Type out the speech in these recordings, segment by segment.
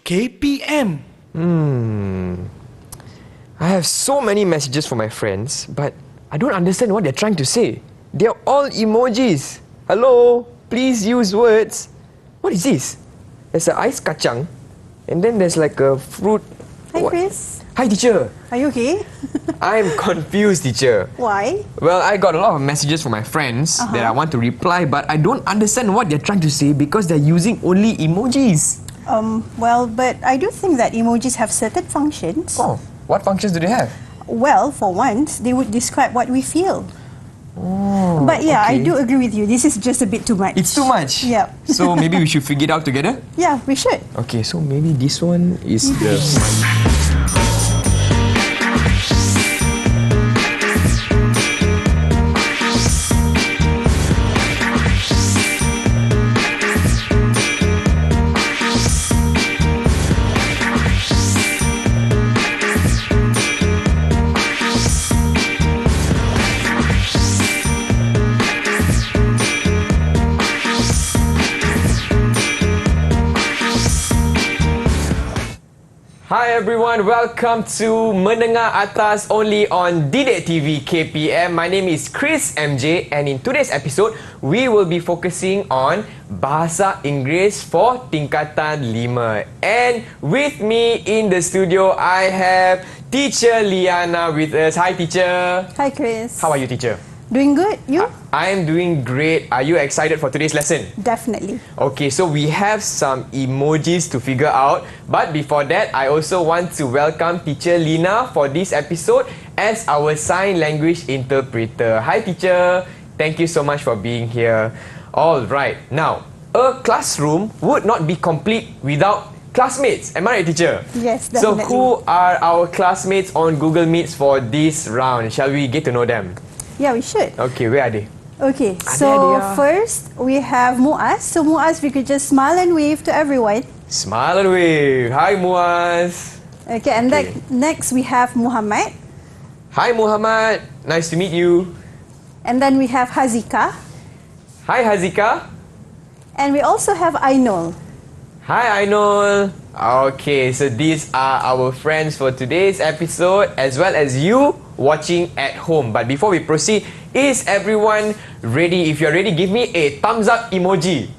KPM. I have so many messages from my friends, but I don't understand what they're trying to say. They're all emojis. Hello, please use words. What is this? There's an ice kacang, and then there's like a fruit. Hi, What? Chris. Hi, teacher. Are you okay? I'm confused, teacher. Why? Well, I got a lot of messages from my friends that I want to reply, but I don't understand what they're trying to say because they're using only emojis. Well, but I do think that emojis have certain functions. Oh, what functions do they have? Well, for once, they would describe what we feel. Oh, But yeah, I okay. do agree with you. This is just a bit too much. It's too much. Yeah. So maybe we should figure it out together. Yeah, we should. Okay, so maybe this one is the. Hi everyone, welcome to Menengah Atas only on Didik TV KPM. My name is Chris MJ and in today's episode, we will be focusing on Bahasa Inggeris for Tingkatan 5. And with me in the studio, I have Teacher Liyana with us. Hi teacher. Hi, Chris. How are you teacher? Doing good? You? I am doing great. Are you excited for today's lesson? Definitely. Okay, so we have some emojis to figure out. But before that, I also want to welcome Teacher Lina for this episode as our sign language interpreter. Hi teacher, thank you so much for being here. Alright, now, a classroom would not be complete without classmates. Am I right teacher? Yes, So definitely. who are our classmates on Google Meets for this round? Shall we get to know them? Yeah, we should. Okay, where are they? Okay, Ada so dia. first we have Muaz. So Muaz, we could just smile and wave to everyone. Smile and wave. Hi Muaz. Okay, and Okay. next we have Muhammad. Hi Muhammad, nice to meet you. And then we have Hazika. Hi Hazika. And we also have Ainul. Hi Ainul. Okay, so these are our friends for today's episode as well as you watching at home. But before we proceed, is everyone ready? If you're ready, give me a thumbs up emoji.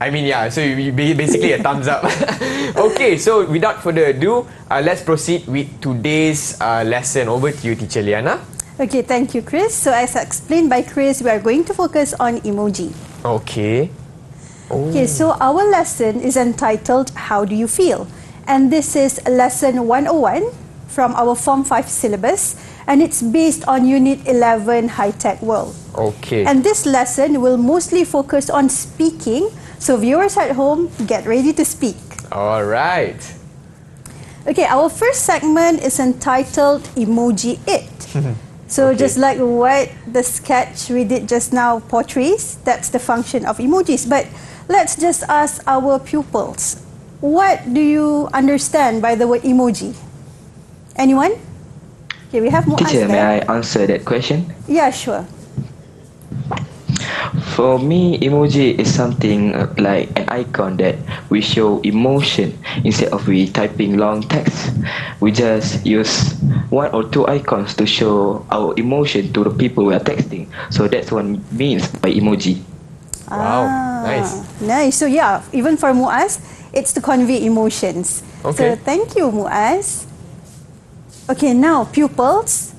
I mean, yeah, so basically a thumbs up. Okay, so without further ado, let's proceed with today's lesson. Over to you, Teacher Liyana. Okay, thank you, Chris. So as explained by Chris, we are going to focus on emoji. Okay. Oh. Okay, so our lesson is entitled How Do You Feel? And this is lesson 101 from our Form 5 syllabus, and it's based on Unit 11 High Tech World. Okay. And this lesson will mostly focus on speaking, so viewers at home, get ready to speak. All right. Okay, our first segment is entitled Emoji It. So Okay. just like what the sketch we did just now portrays, that's the function of emojis. But let's just ask our pupils, what do you understand by the word emoji? Anyone? Okay, we have Muaz Teacher, may there. I answer that question? Yeah, sure. For me, emoji is something like an icon that we show emotion instead of we typing long text. We just use one or two icons to show our emotion to the people we are texting. So that's what it means by emoji. Wow, nice. Nice. So yeah, even for Muaz, it's to convey emotions. Okay. So thank you, Muaz. Okay, now pupils,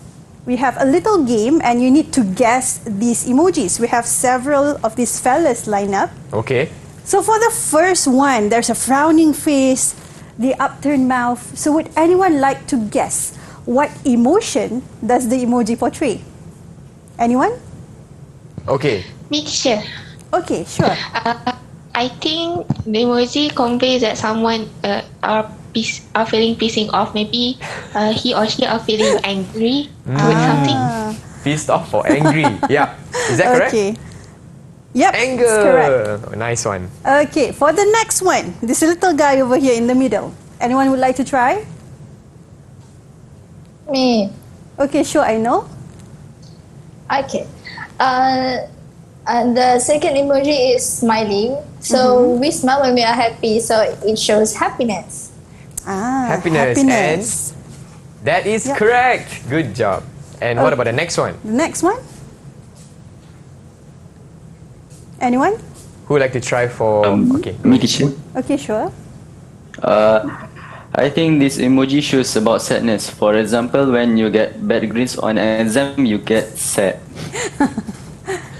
we have a little game and you need to guess these emojis. We have several of these fellas lined up. Okay. So for the first one, there's a frowning face, the upturned mouth. So would anyone like to guess what emotion does the emoji portray? Anyone? Okay. Me, teacher. Okay, sure. I think the emoji conveys that someone are feeling pissing off. Maybe he or she are feeling angry with something. Pissed off or angry. Yeah. Is that correct? Okay. Yep, Anger. it's correct. Oh, nice one. Okay, for the next one, this little guy over here in the middle. Anyone would like to try? Me. Okay, sure, I know. Okay. And the second emoji is smiling. So we smile when we are happy. So it shows happiness. Happiness. And that is Yep. correct. Good job. And what about the next one? The next one? Anyone? Who would like to try for... okay. Me, teacher. Okay, sure. I think this emoji shows about sadness. For example, when you get bad grades on an exam, you get sad.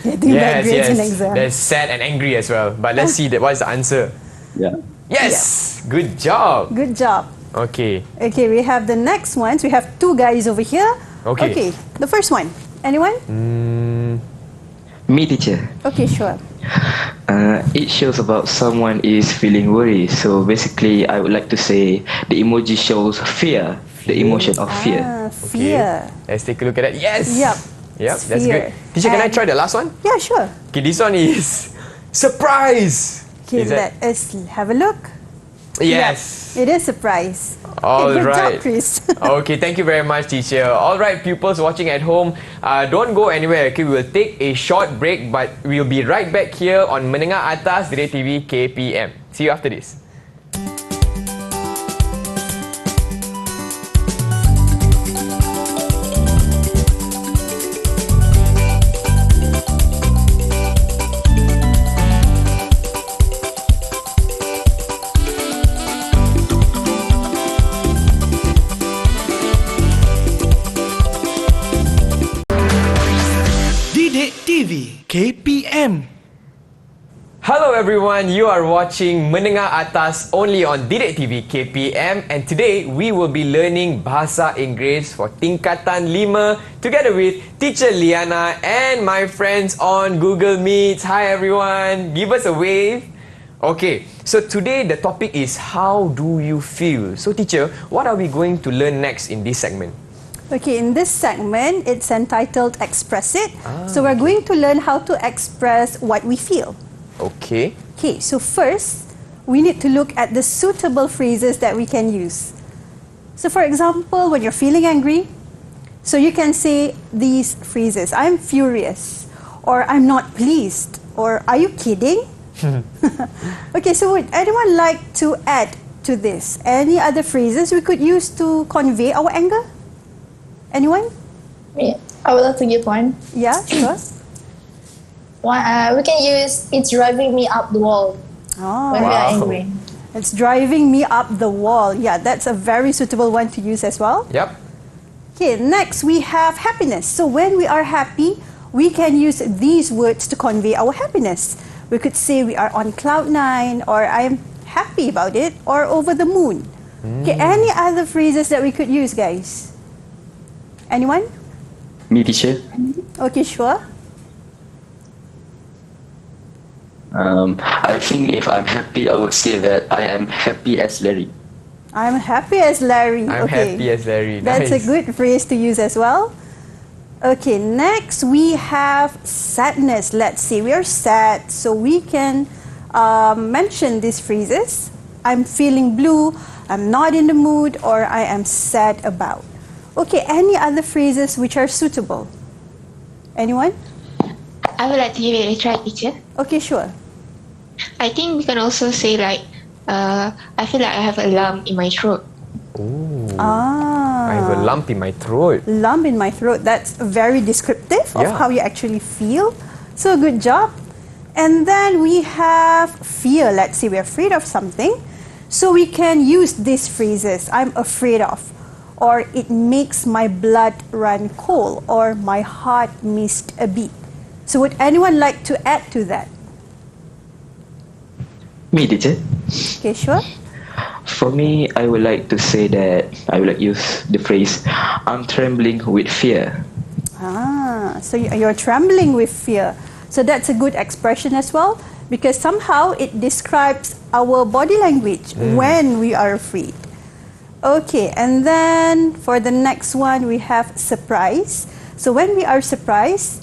Getting bad grades in exam. There's sad and angry as well. But let's see what's the answer. Yeah. Yes! Good job. Good job. Okay. Okay, we have the next ones. We have two guys over here. Okay. The first one. Anyone? Me, teacher. Okay, sure. It shows about someone is feeling worried. So basically, I would like to say the emoji shows fear, the emotion of fear. Fear. Okay. Let's take a look at that. Yes! Yep. Yep, It's that's fear. good. Teacher, can I And- try the last one? Yeah, sure. Okay, this one is surprise! Okay, Is that- let us have a look. Yes! Yep, it is surprise. All Good right. job, Chris. Okay, thank you very much, teacher. All right, pupils watching at home, don't go anywhere. Okay, we will take a short break, but we'll be right back here on Menengah Atas Didik TV KPM. See you after this. Didik TV KPM. Hello everyone, you are watching Menengah Atas only on Didik TV KPM, and today we will be learning Bahasa Inggeris for Tingkatan 5 together with teacher Liyana and my friends on Google Meet. Hi everyone, give us a wave. Okay, so today the topic is how do you feel? So teacher, what are we going to learn next in this segment? Okay, in this segment, it's entitled Express It. So we're going to learn how to express what we feel. Okay. Okay, so first, we need to look at the suitable phrases that we can use. So for example, when you're feeling angry, so you can say these phrases, I'm furious, or I'm not pleased, or are you kidding? Okay, so would anyone like to add to this? Any other phrases we could use to convey our anger? Anyone? Yeah, I would like to give one. Yeah, sure. We can use it's driving me up the wall when we are angry. It's driving me up the wall. Yeah, that's a very suitable one to use as well. Yep. Okay, next we have happiness. So when we are happy, we can use these words to convey our happiness. We could say we are on cloud 9, or I am happy about it, or over the moon. Okay, any other phrases that we could use, guys? Anyone? Me, teacher. Okay, sure. I think if I'm happy, I would say that I am happy as Larry. I'm happy as Larry. I'm okay. happy as Larry. That's Nice. a good phrase to use as well. Okay, next we have sadness. Let's say we are sad, so we can mention these phrases. I'm feeling blue, I'm not in the mood, or I am sad about. Okay, any other phrases which are suitable? Anyone? I would like to give it a try, teacher. Okay, sure. I think we can also say like, I feel like I have a lump in my throat. I have a lump in my throat. Lump in my throat. That's very descriptive of Yeah. how you actually feel. So good job. And then we have fear. Let's say we're afraid of something. So we can use these phrases. I'm afraid of. Or it makes my blood run cold. Or my heart missed a beat. So would anyone like to add to that? Me, teacher. Okay, sure. For me, I would like to say that I would like use the phrase I'm trembling with fear. So you're trembling with fear. So that's a good expression as well, because somehow it describes our body language when we are afraid. Okay, and then for the next one, we have surprise. So when we are surprised,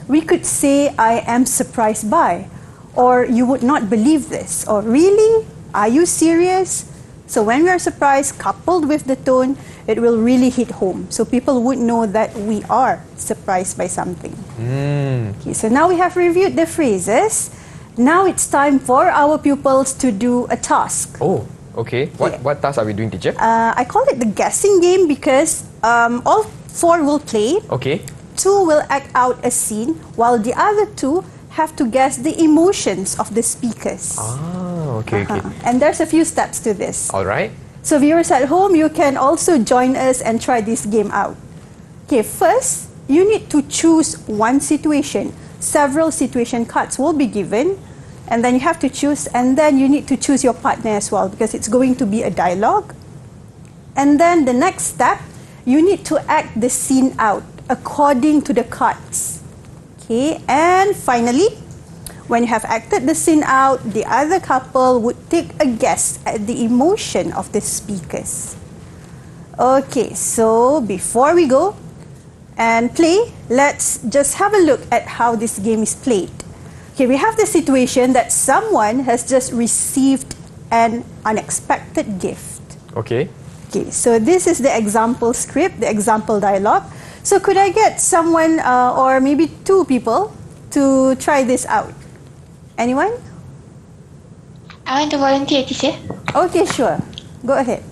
we could say, I am surprised by, or you would not believe this, or really? Are you serious? So when we are surprised, coupled with the tone, it will really hit home. So people would know that we are surprised by something. Okay, so now we have reviewed the phrases. Now it's time for our pupils to do a task. Oh, okay. What task are we doing, teacher? I call it the guessing game because all four will play. Okay. Two will act out a scene, while the other two have to guess the emotions of the speakers. Okay. And there's a few steps to this. All right. So viewers at home, you can also join us and try this game out. Okay, first, you need to choose one situation. Several situation cards will be given, and then you have to choose, and then you need to choose your partner as well because it's going to be a dialogue. And then the next step, you need to act the scene out according to the cards. Okay, and finally, when you have acted the scene out, the other couple would take a guess at the emotion of the speakers. Okay, so before we go and play, let's just have a look at how this game is played. Okay, we have the situation that someone has just received an unexpected gift. Okay. Okay, so this is the example script, the example dialogue. So could I get someone or maybe two people to try this out? Anyone? I want to volunteer, teacher. Okay, sure. Go ahead.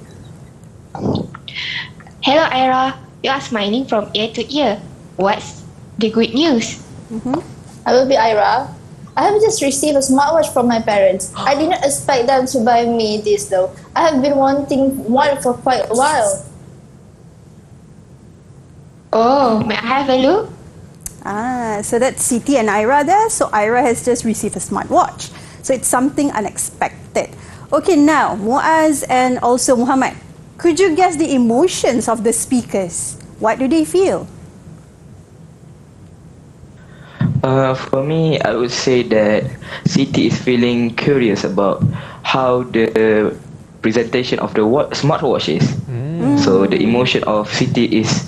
Hello, Ira. You are smiling from ear to ear. What's the good news? I will be Ira. I have just received a smartwatch from my parents. I didn't expect them to buy me this though. I have been wanting one for quite a while. Oh, may I have a look? So that's Siti and Ira there. So Ira has just received a smartwatch. So it's something unexpected. Okay, now Muaz and also Muhammad, could you guess the emotions of the speakers? What do they feel? For me, I would say that Siti is feeling curious about how the presentation of the smartwatch is. So the emotion of Siti is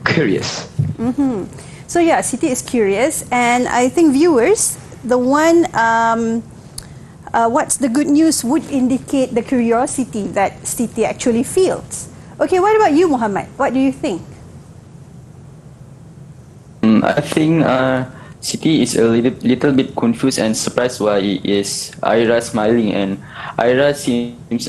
curious. So yeah, Siti is curious, and I think viewers, the one, what's the good news would indicate the curiosity that Siti actually feels. Okay, what about you, Muhammad? What do you think? I think Siti is a little bit confused and surprised why is Ira smiling, and Ira seems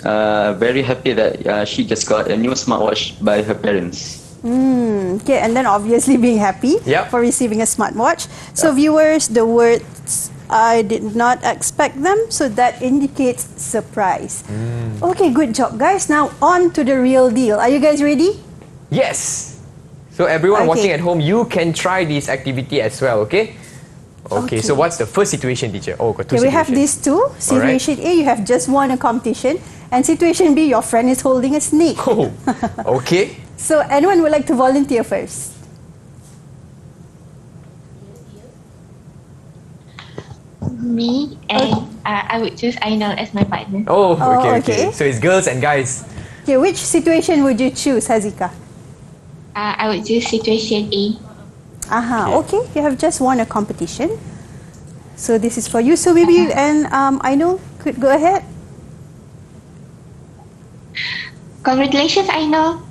very happy that she just got a new smartwatch by her parents. Okay, and then obviously being happy Yep. for receiving a smartwatch. So viewers, the words I did not expect them, so that indicates surprise. Okay, good job guys. Now on to the real deal. Are you guys ready? Yes. So everyone Okay. watching at home, you can try this activity as well, okay? Okay, so Okay. what's the first situation, teacher? Oh, got two Okay, we have situations. these two. Situation A, you have just won a competition, and situation B, your friend is holding a snake. Oh, okay. So anyone would like to volunteer first? Me and I would choose Ainal as my partner. Oh, okay, Oh, okay. okay. So it's girls and guys. Okay, which situation would you choose, Hazika? I would choose situation A. Okay. You have just won a competition. So this is for you. So maybe you and I know could go ahead. Congratulations, Ainal.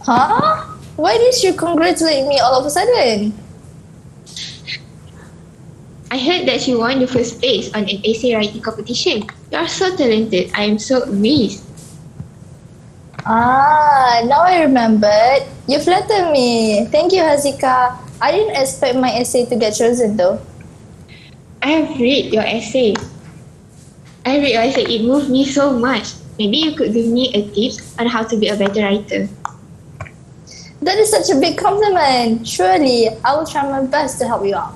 Huh? Why did you congratulate me all of a sudden? I heard that you won the first place on an essay writing competition. You are so talented. I am so amazed. Now I remembered. You flattered me. Thank you, Hazika. I didn't expect my essay to get chosen though. I have read your essay. It moved me so much. Maybe you could give me a tip on how to be a better writer. That is such a big compliment. Surely, I will try my best to help you out.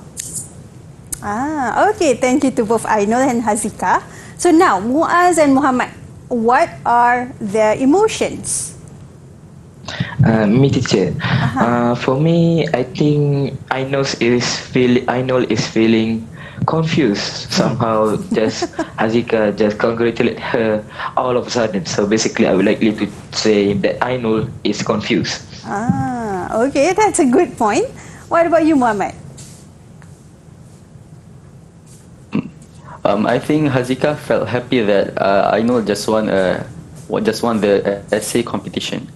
Okay. Thank you to both Ainul and Hazika. So now, Muaz and Muhammad, what are their emotions? Me teacher. For me, I think Ainul is feeling confused somehow. Just Hazika just congratulate her all of a sudden. So basically, I would likely to say that Ainul is confused. Okay, that's a good point. What about you, Muhammad? I think Hazika felt happy that Ainul just won a just won the essay competition.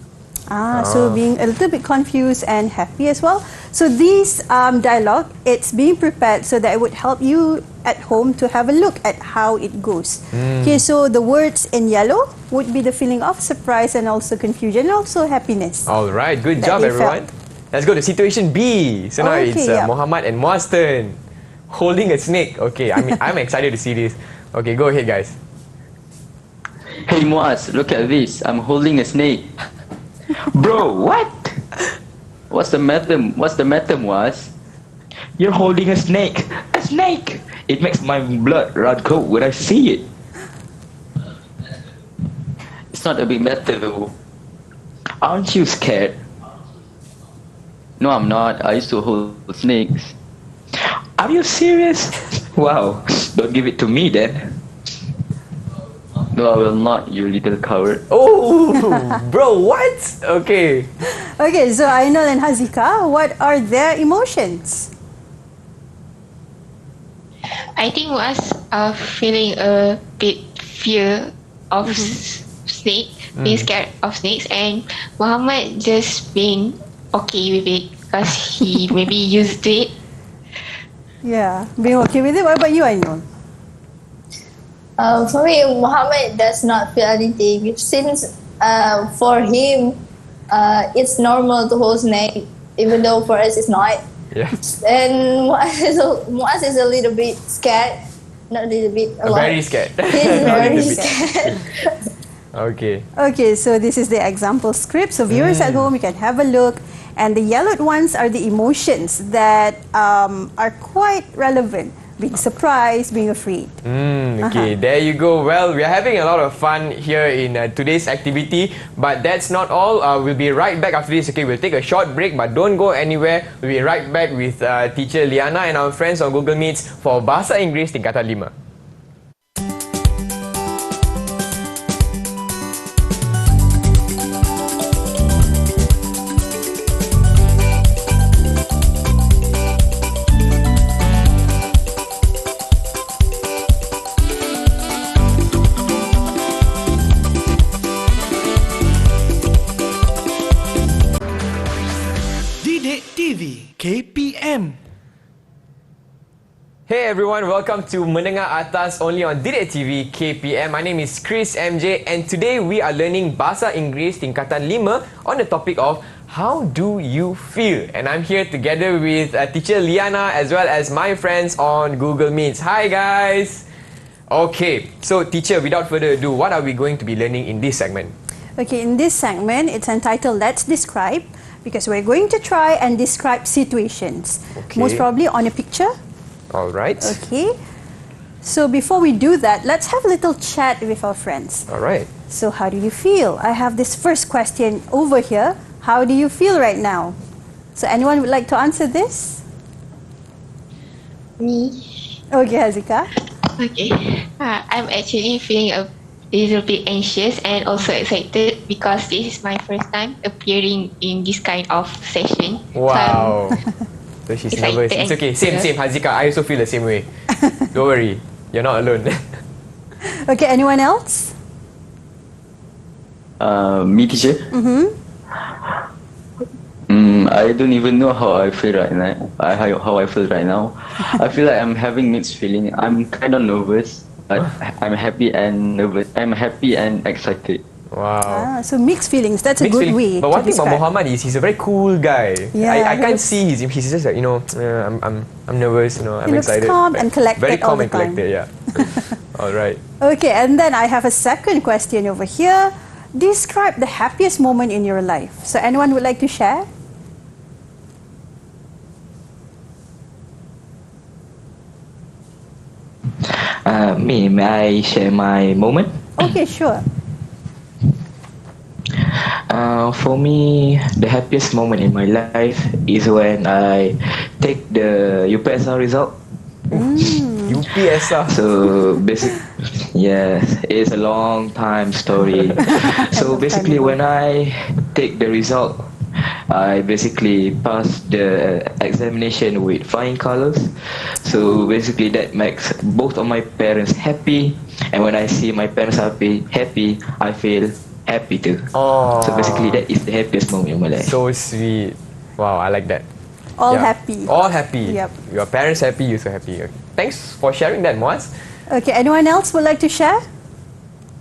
So being a little bit confused and happy as well. So this dialogue, it's being prepared so that it would help you at home to have a look at how it goes. Okay, so the words in yellow would be the feeling of surprise and also confusion and also happiness. All right, good That job they everyone. Let's go to situation B. So now Okay, it's yeah. Muhammad and Muaz's turn. Holding a snake. Okay, I'm excited to see this. Okay, go ahead guys. Hey Muaz, look at this. I'm holding a snake. Bro, what? What's the matter? What's the matter, Muaz? You're holding a snake. A snake! It makes my blood run cold when I see it. It's not a big matter though. Aren't you scared? No, I'm not. I used to hold snakes. Are you serious? Wow, don't give it to me then. No, I will not, you little coward. Oh, bro, what? Okay. Okay, so Ainul and Hazika, what are their emotions? I think was feeling a bit fear of snake, being scared of snakes, and Muhammad just being okay with it because he maybe used to it. Yeah, being okay with it. What about you, Ainul? For me, Muhammad does not feel anything since for him, it's normal to hold snake, even though for us it's not. Yeah. And Muaz is a little bit scared, not a little bit, a lot. Very scared. He's Not a very little bit. scared. Okay. Okay, so this is the example script. So viewers at home, you can have a look. And the yellowed ones are the emotions that are quite relevant. Being surprised, being afraid. Okay, there you go. Well, we are having a lot of fun here in today's activity, but that's not all. We'll be right back after this. Okay, we'll take a short break, but don't go anywhere. We'll be right back with teacher Liyana and our friends on Google Meets for Bahasa Inggeris Tingkatan 5. Didik TV KPM. Hey everyone, welcome to Menengah Atas only on Didik TV KPM. My name is Chris MJ and today we are learning Bahasa Inggeris Tingkatan 5 on the topic of how do you feel? And I'm here together with teacher Liyana as well as my friends on Google Meets. Hi guys! Okay, so teacher, without further ado, what are we going to be learning in this segment? Okay, in this segment, it's entitled Let's Describe, because we're going to try and describe situations. Okay. Most probably on a picture. Alright. Okay. So before we do that, let's have a little chat with our friends. Alright. So how do you feel? I have this first question over here. How do you feel right now? So anyone would like to answer this? Me. Okay, Hazika. Okay. I'm actually feeling a little bit anxious and also excited because this is my first time appearing in this kind of session. Wow. So she's Excited nervous. It's and okay. Same, Hazika. I also feel the same way. Don't worry. You're not alone. Okay, anyone else? Me, teacher? I don't even know how I feel right now. How I feel right now. I feel like I'm having mixed feeling. I'm kind of nervous, but I'm happy and nervous. I'm happy and excited. Wow. So mixed feelings. That's a Mixed good feeling. way But to one thing about describe. Muhammad is he's a very cool guy. Yeah, I can't he see he's just like, I'm nervous, I'm He looks excited. calm Like, and collected very all calm the and time. collected, yeah. All right. Okay, and then I have a second question over here. Describe the happiest moment in your life. So anyone would like to share? May I share my moment? Okay, sure. For me, the happiest moment in my life is when I take the UPSR result. UPSR. So yes, it's a long time story. So basically, when I take the result, I basically passed the examination with flying colors. So basically that makes both of my parents happy, and when I see my parents happy, I feel happy too. Oh, So basically that is the happiest moment in my life. so sweet. Wow, I like that. All Yeah. happy. All happy. Yep. Your parents happy, you so happy. Thanks for sharing that, Moaz. Okay, anyone else would like to share?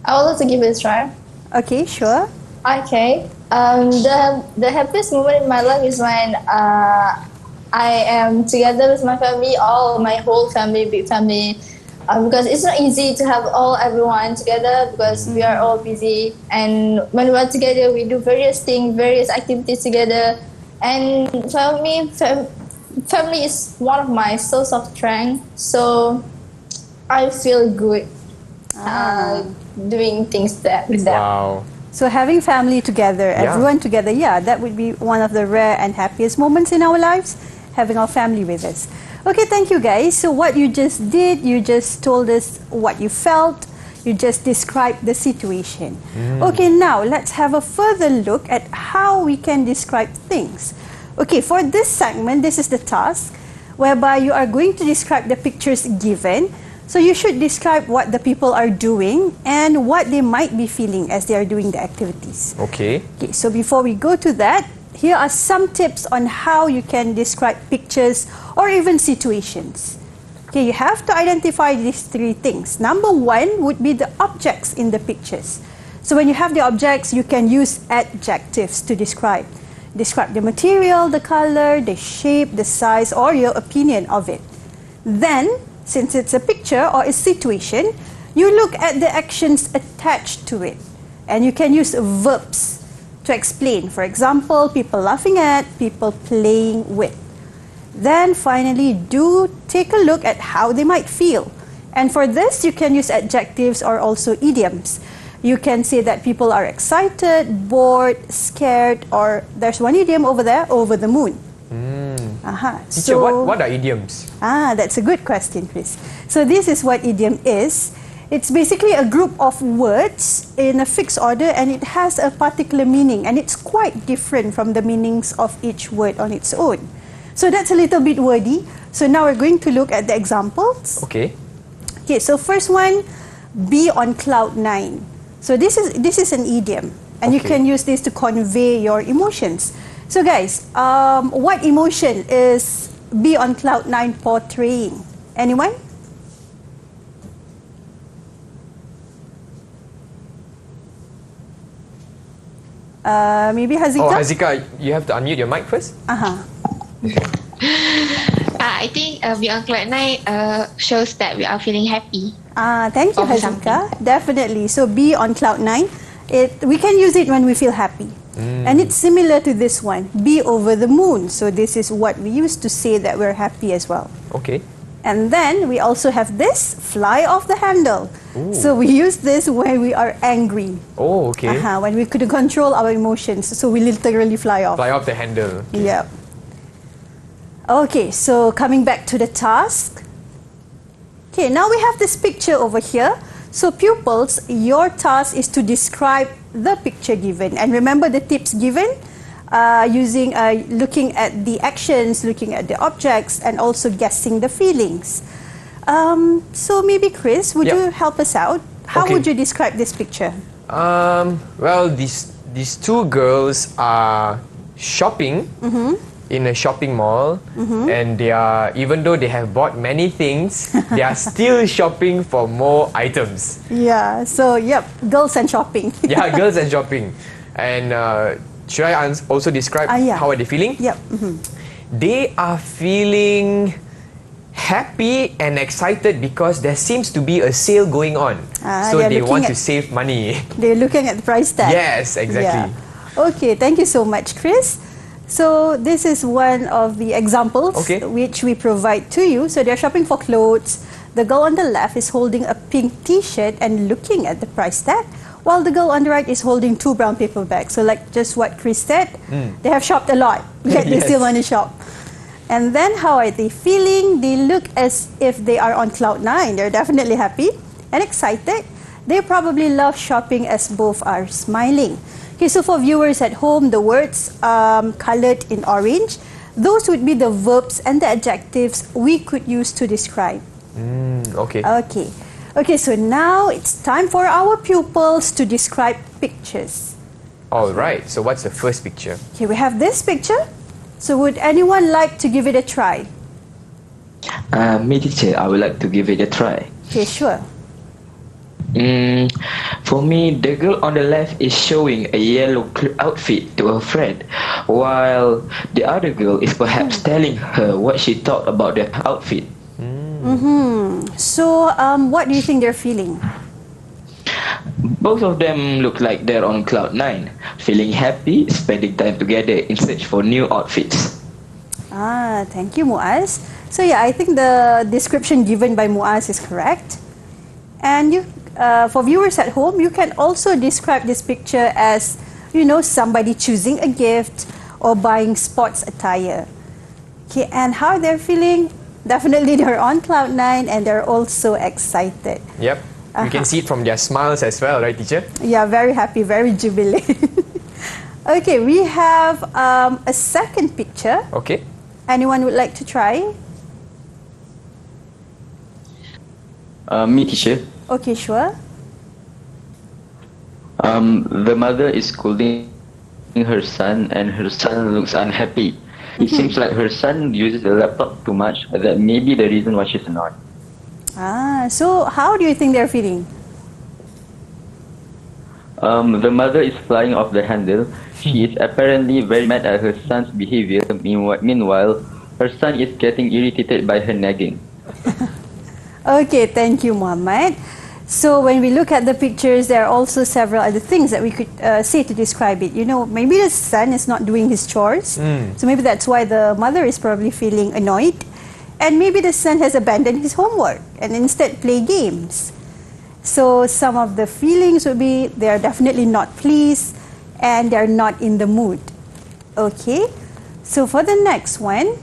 I would like to give it a try. Okay, sure. Okay. The happiest moment in my life is when I am together with my family, my whole family, big family. Because it's not easy to have everyone together because we are all busy. And when we are together, we do various things, various activities together. And for me, family is one of my source of strength. So I feel good doing things with them. Wow. So having family together, Yeah. everyone together, yeah, that would be one of the rare and happiest moments in our lives, having our family with us. Okay, thank you guys. So what you just did, you just told us what you felt, you just described the situation. Okay, now let's have a further look at how we can describe things. Okay, for this segment, this is the task whereby you are going to describe the pictures given. So you should describe what the people are doing and what they might be feeling as they are doing the activities. Okay. Okay, so before we go to that, here are some tips on how you can describe pictures or even situations. Okay, you have to identify these three things. Number one would be the objects in the pictures. So when you have the objects, you can use adjectives to describe. Describe the material, the color, the shape, the size, or your opinion of it. Then, since it's a picture or a situation, you look at the actions attached to it. And you can use verbs to explain. For example, people laughing at, people playing with. Then finally, do take a look at how they might feel. And for this, you can use adjectives or also idioms. You can say that people are excited, bored, scared, or there's one idiom over there, over the moon. Teacher, what are idioms? That's a good question, Chris. So this is what idiom is. It's basically a group of words in a fixed order, and it has a particular meaning, and it's quite different from the meanings of each word on its own. So that's a little bit wordy. So now we're going to look at the examples. Okay. Okay, so first one, be on cloud nine. So this is an idiom, and you Okay. can use this to convey your emotions. So guys, what emotion is be on cloud nine portraying? Anyone? Maybe Hazika? Oh, Hazika, you have to unmute your mic first. I think we on cloud nine shows that we are feeling happy. Thank you, Of Hazika. Definitely. So be on cloud nine. We can use it when we feel happy. And it's similar to this one, be over the moon. So this is what we use to say that we're happy as well. Okay. And then we also have this, fly off the handle. So we use this when we are angry. Oh, okay. When we couldn't control our emotions. So we literally fly off. Fly off the handle. Yep. Okay, so coming back to the task. Okay, now we have this picture over here. So pupils, your task is to describe the picture given. And remember the tips given? Looking at the actions, looking at the objects, and also guessing the feelings. So maybe Chris, would Yep. you help us out? How Okay. would you describe this picture? Well, these two girls are shopping in a shopping mall, and they are, even though they have bought many things, they are still shopping for more items. Yeah, so yep, girls and shopping. Yeah, girls and shopping. And should I also describe Yeah. how are they feeling? Yep. They are feeling happy and excited because there seems to be a sale going on. So they're they looking want at- to save money. They're looking at the price tag. Yes, exactly. Yeah. Okay, thank you so much, Chris. So this is one of the examples Okay. which we provide to you. So they're shopping for clothes. The girl on the left is holding a pink t-shirt and looking at the price tag, while the girl on the right is holding two brown paper bags. So like just what Chris said, they have shopped a lot, yet they Yes. still want to shop. And then how are they feeling? They look as if they are on cloud nine. They're definitely happy and excited. They probably love shopping as both are smiling. Okay, so for viewers at home, the words colored in orange, those would be the verbs and the adjectives we could use to describe. Okay. Okay, so now it's time for our pupils to describe pictures. All right. So what's the first picture? Okay, we have this picture. So would anyone like to give it a try? Me, teacher, I would like to give it a try. Okay, sure. For me, the girl on the left is showing a yellow outfit to her friend, while the other girl is perhaps telling her what she thought about the outfit. So what do you think they're feeling? Both of them look like they're on cloud 9, feeling happy, spending time together in search for new outfits. Thank you, Muaz. So yeah, I think the description given by Muaz is correct. And you, for viewers at home, you can also describe this picture as, somebody choosing a gift or buying sports attire. Okay, and how they're feeling? Definitely they're on cloud 9 and they're also excited. Yep. You can see it from their smiles as well, right, teacher? Yeah, very happy, very jubilant. Okay, we have a second picture. Okay. Anyone would like to try? Me, teacher. Okay, sure. The mother is scolding her son, and her son looks unhappy. It seems like her son uses the laptop too much. That may be the reason why she's annoyed. So how do you think they're feeling? The mother is flying off the handle. She is apparently very mad at her son's behavior. Meanwhile, her son is getting irritated by her nagging. Okay, thank you, Muhammad. So when we look at the pictures, there are also several other things that we could say to describe it. Maybe the son is not doing his chores. So maybe that's why the mother is probably feeling annoyed. And maybe the son has abandoned his homework and instead play games. So some of the feelings would be they are definitely not pleased and they're not in the mood. Okay, so for the next one,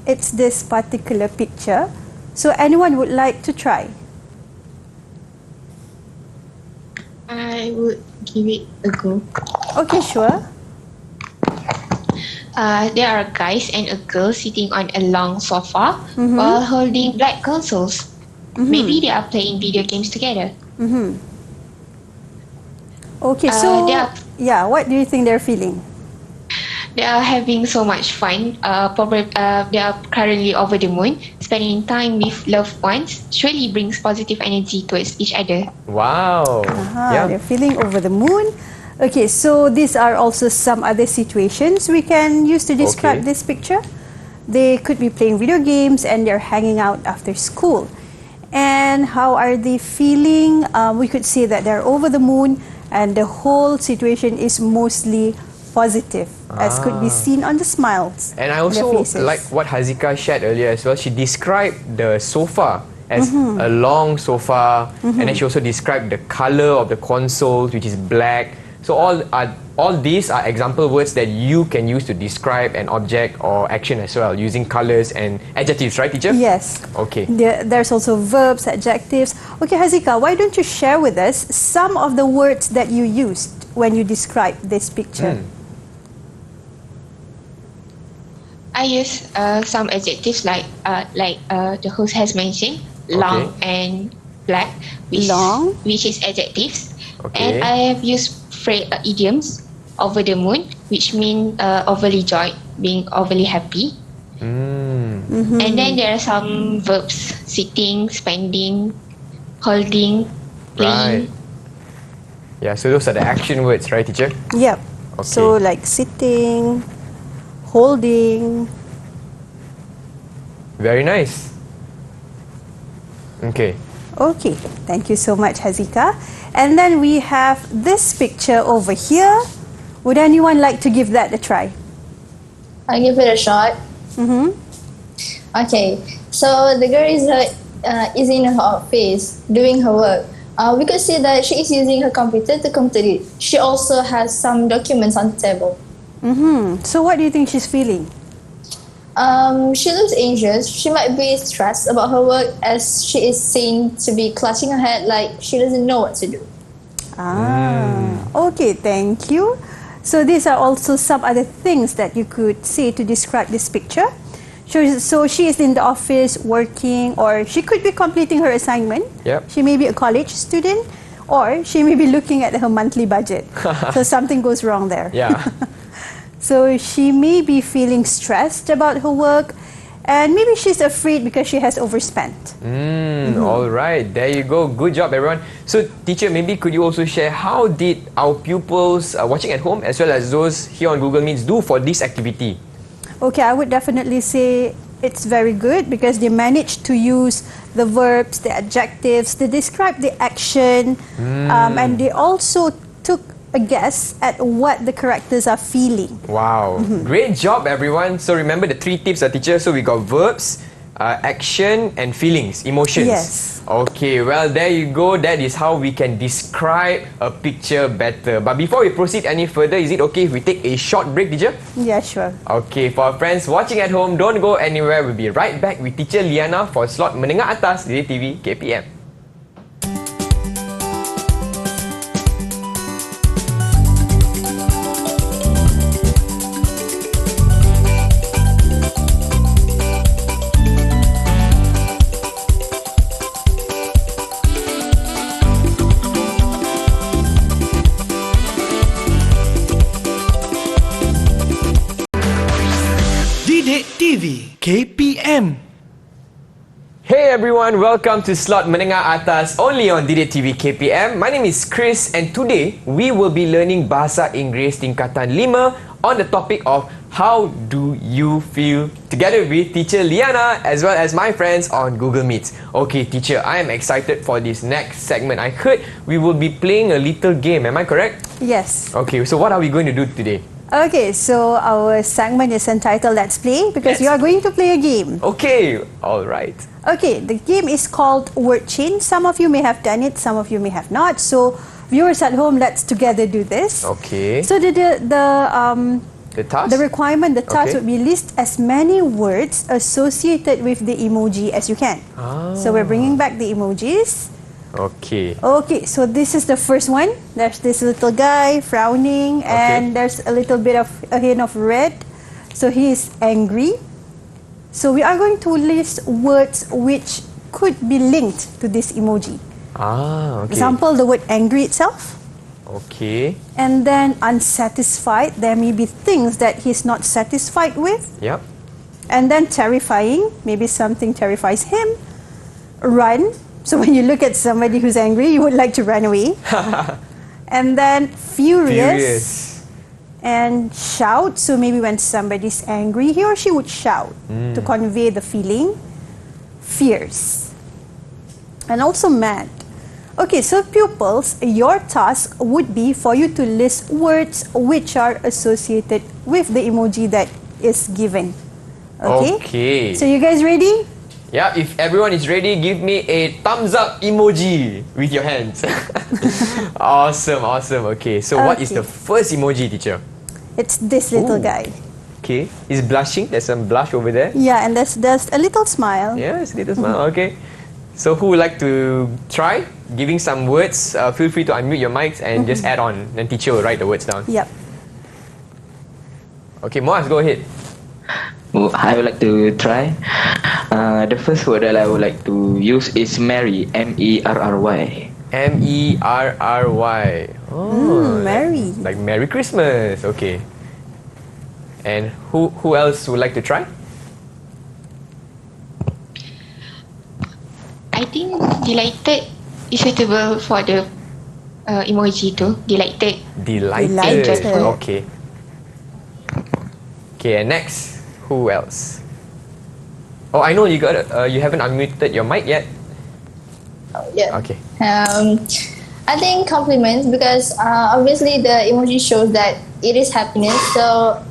it's this particular picture. So anyone would like to try? I would give it a go. Okay, sure. There are guys and a girl sitting on a long sofa while holding black consoles. Maybe they are playing video games together. Okay, so what do you think they're feeling? They are having so much fun. Probably they are currently over the moon. Spending time with loved ones surely brings positive energy towards each other. Wow. They're feeling over the moon. Okay, so these are also some other situations we can use to describe this picture. They could be playing video games and they're hanging out after school. And how are they feeling? We could say that they're over the moon and the whole situation is mostly positive, as could be seen on the smiles. And I also like what Hazika shared earlier as well. She described the sofa as a long sofa, and then she also described the color of the console, which is black. So all these are example words that you can use to describe an object or action as well, using colors and adjectives, right, teacher? Yes. Okay. There's also verbs, adjectives. Okay, Hazika, why don't you share with us some of the words that you used when you described this picture? I use some adjectives like the host has mentioned, long and black, which is adjectives. And I have used idioms, over the moon, which mean overly joyed, being overly happy. And then there are some verbs: sitting, spending, holding, playing. Right. Yeah, so those are the action words, right, teacher? Yep. Okay. So like sitting, holding. Very nice. Okay. Okay, thank you so much, Hazika. And then we have this picture over here. Would anyone like to give that a try? I give it a shot. Okay, so the girl is in her office doing her work. We could see that she is using her computer to complete it. She also has some documents on the table. So what do you think she's feeling? She looks anxious. She might be stressed about her work as she is seen to be clutching her head like she doesn't know what to do. Okay, thank you. So these are also some other things that you could say to describe this picture. So she is in the office working, or she could be completing her assignment. Yep. She may be a college student, or she may be looking at her monthly budget. So something goes wrong there. Yeah. So she may be feeling stressed about her work, and maybe she's afraid because she has overspent. All right, there you go. Good job, everyone. So, teacher, maybe could you also share how did our pupils watching at home as well as those here on Google Meets do for this activity? Okay, I would definitely say it's very good because they managed to use the verbs, the adjectives, they describe the action, and they also took a guess at what the characters are feeling. Wow, great job, everyone. So remember the 3 tips, teacher. So we got verbs, action, and feelings, emotions. Yes. Okay, well, there you go. That is how we can describe a picture better. But before we proceed any further, is it okay if we take a short break, teacher? Yeah, sure. Okay, for our friends watching at home, don't go anywhere. We'll be right back with teacher Liyana for slot Menengah Atas di TV KPM. Didik TV KPM. Hey everyone, welcome to slot Menengah Atas only on Didik TV KPM. My name is Chris and today we will be learning Bahasa Inggeris Tingkatan 5 on the topic of how do you feel, together with teacher Liyana as well as my friends on Google Meets. Okay teacher, I am excited for this next segment. I heard we will be playing a little game, am I correct? Yes. Okay, so what are we going to do today? Okay, so our segment is entitled Let's Play because you are going to play a game. Okay, alright. Okay, the game is called Word Chain. Some of you may have done it, some of you may have not. So viewers at home, let's together do this. Okay. So the task? the requirement, the task Okay. would be list as many words associated with the emoji as you can. So we're bringing back the emojis. Okay. Okay, so this is the first one. There's this little guy frowning, and there's a little bit of a hint of red. So he is angry. So we are going to list words which could be linked to this emoji. Okay. Example, the word angry itself. Okay. And then unsatisfied. There may be things that he's not satisfied with. Yep. And then terrifying. Maybe something terrifies him. Run. So when you look at somebody who's angry, you would like to run away. And then furious. And shout. So maybe when somebody's angry, he or she would shout to convey the feeling. Fierce. And also mad. Okay, so pupils, your task would be for you to list words which are associated with the emoji that is given. Okay? So you guys ready? Yeah, if everyone is ready, give me a thumbs up emoji with your hands. Awesome, awesome. Okay, so what is Okay. the first emoji, teacher? It's this little guy. Okay, he's blushing. There's some blush over there. Yeah, and there's a little smile. Yeah, it's a little smile. Okay. So who would like to try giving some words? Feel free to unmute your mics and just add on. Then teacher will write the words down. Yep. Okay, Moaz, go ahead. I would like to try. The first word that I would like to use is Merry, M-E-R-R-Y. M-E-R-R-Y. Oh, Merry. Like Merry Christmas. Okay. And who else would like to try? I think delighted is suitable for the emoji too. Delighted. Delighted. Delighted. Okay. Okay, and next, who else? Oh, I know you haven't unmuted your mic yet. Yeah. Okay. I think compliments because obviously the emoji shows that it is happiness. So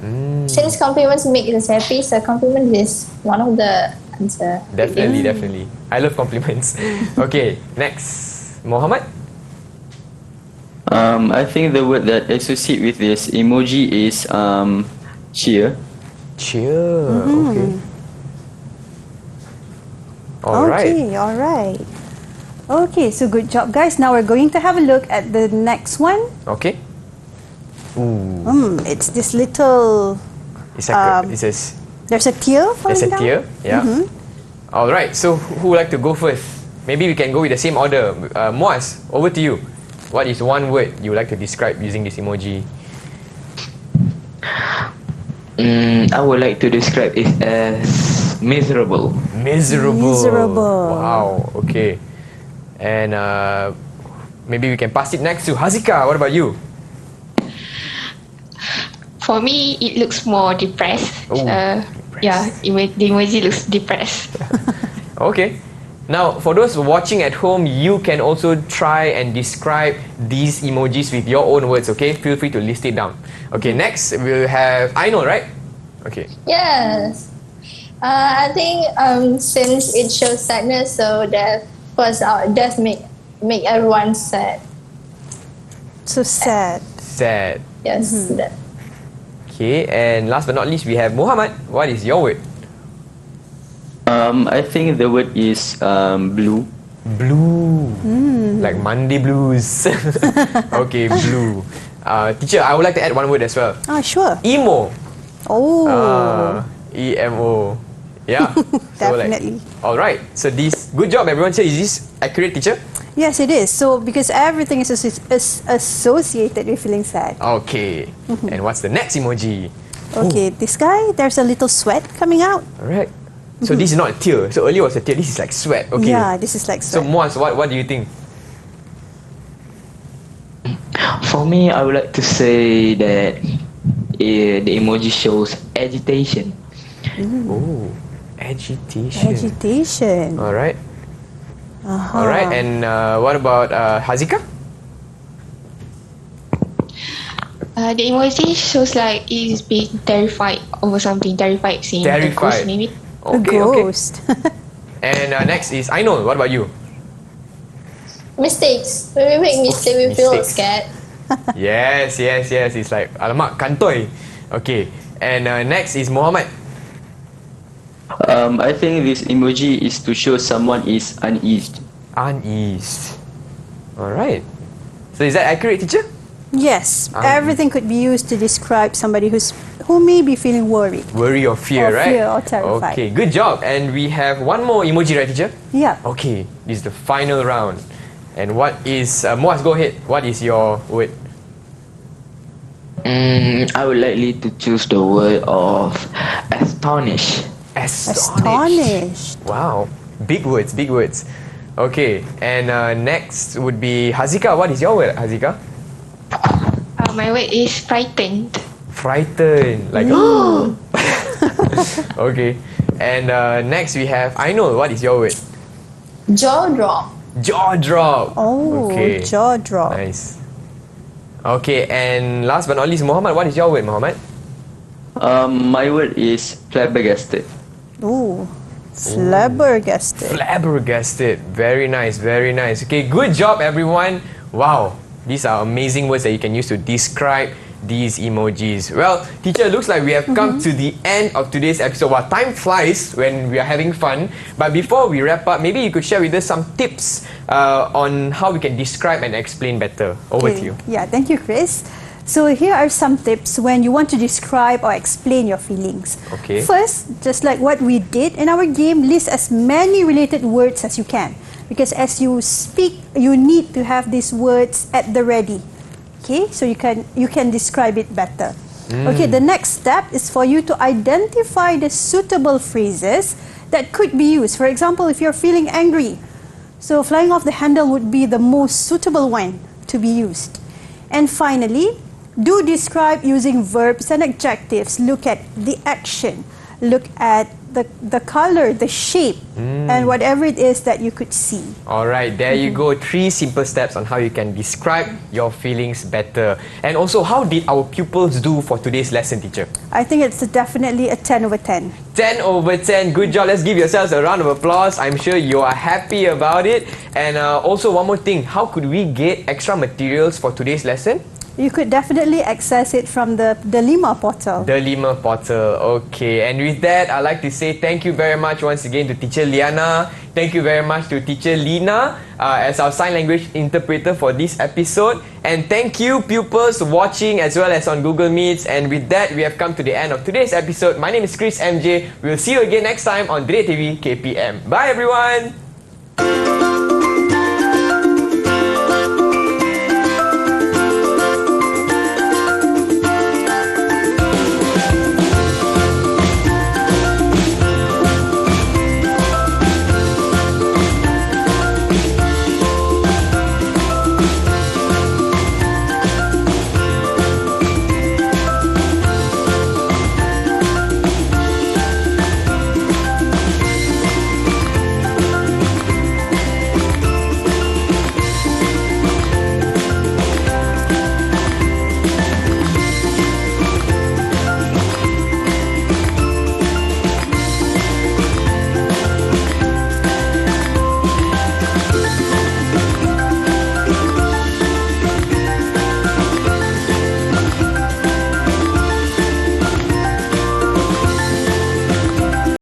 since compliments make us happy, so compliment is one of the answer. Definitely, definitely. I love compliments. Okay, next, Mohammed. I think the word that associate with this emoji is cheer. Cheer. Okay. All right. Okay, all right. Okay, so good job, guys. Now we're going to have a look at the next one. Okay. Ooh. It's this little. It's like it says There's a tear falling there's a down. tear. Yeah. All right. So who would like to go first? Maybe we can go with the same order. Muaz, over to you. What is one word you would like to describe using this emoji? I would like to describe it as miserable. Miserable. Wow. Okay. And maybe we can pass it next to Hazika. What about you? For me, it looks more depressed. Oh, Yeah, the emoji looks depressed. Okay. Now, for those watching at home, you can also try and describe these emojis with your own words, okay? Feel free to list it down. Okay, next we'll have Ainul, right? Okay. Yes. I think since it shows sadness, so death was death make everyone sad. So sad. Sad. Yes. That. Okay, and last but not least, we have Muhammad. What is your word? I think the word is blue. Blue. Like Monday blues. Okay, blue. Teacher, I would like to add one word as well. Sure. Emo. Oh. EMO. Yeah. Definitely. All right. So this, good job everyone. So is this accurate, teacher? Yes, it is. So because everything is associated with feeling sad. Okay. And what's the next emoji? Okay, this guy, there's a little sweat coming out. All right. So this is not a tear. So earlier was a tear. This is like sweat. Okay. Yeah, this is like So sweat. Muaz, what do you think? For me, I would like to say that the emoji shows agitation. Oh, agitation. Agitation. All right. Uh-huh. All right. And what about Hazika? The emoji shows like he's being terrified over something. Terrified, seeing the Terrified. ghost maybe. A ghost. And next is Ainul. What about you? Mistakes. When we make mistakes, we feel Mistakes. scared. Yes. It's like alamak kantoi. Okay. And next is Muhammad. I think this emoji is to show someone is uneased. Uneased. All right. So is that accurate, teacher? Yes, everything could be used to describe somebody who may be feeling worried. Worry or fear, Or right? fear or terrified. Okay, good job. And we have one more emoji, right, teacher? Yeah. Okay, this is the final round. And what is Muaz? Go ahead. What is your word? I would likely to choose the word of astonished. Astonished. Wow, big words, big words. Okay, and next would be Hazika. What is your word, Hazika? My word is frightened. Frightened, like Okay, and next we have Ainul. What is your word? Jaw drop. Jaw drop. Oh, Okay. jaw drop. Nice. Okay, and last but not least, Muhammad. What is your word, Muhammad? My word is flabbergasted. Ooh, flabbergasted. Flabbergasted. Very nice, very nice. Okay, good job, everyone. Wow, these are amazing words that you can use to describe these emojis. Well, teacher, looks like we have come to the end of today's episode. Well, time flies when we are having fun. But before we wrap up, maybe you could share with us some tips on how we can describe and explain better. Over to you. Yeah, thank you, Chris. So here are some tips when you want to describe or explain your feelings. Okay. First, just like what we did in our game, list as many related words as you can. Because as you speak, you need to have these words at the ready. Okay, so you can describe it better. Okay, the next step is for you to identify the suitable phrases that could be used. For example, if you're feeling angry, so flying off the handle would be the most suitable one to be used. And finally, do describe using verbs and adjectives. Look at the action. Look at the color, the shape, and whatever it is that you could see. All right, there you go. 3 simple steps on how you can describe your feelings better. And also, how did our pupils do for today's lesson, teacher? I think it's definitely a 10 over 10. 10 over 10. Good job. Let's give yourselves a round of applause. I'm sure you are happy about it. And also, one more thing. How could we get extra materials for today's lesson? You could definitely access it from the Lima portal. The Lima portal. Okay. And with that, I'd like to say thank you very much once again to teacher Liyana. Thank you very much to teacher Lina as our sign language interpreter for this episode. And thank you pupils watching as well as on Google Meets. And with that, we have come to the end of today's episode. My name is Chris MJ. We'll see you again next time on Didik TV KPM. Bye everyone.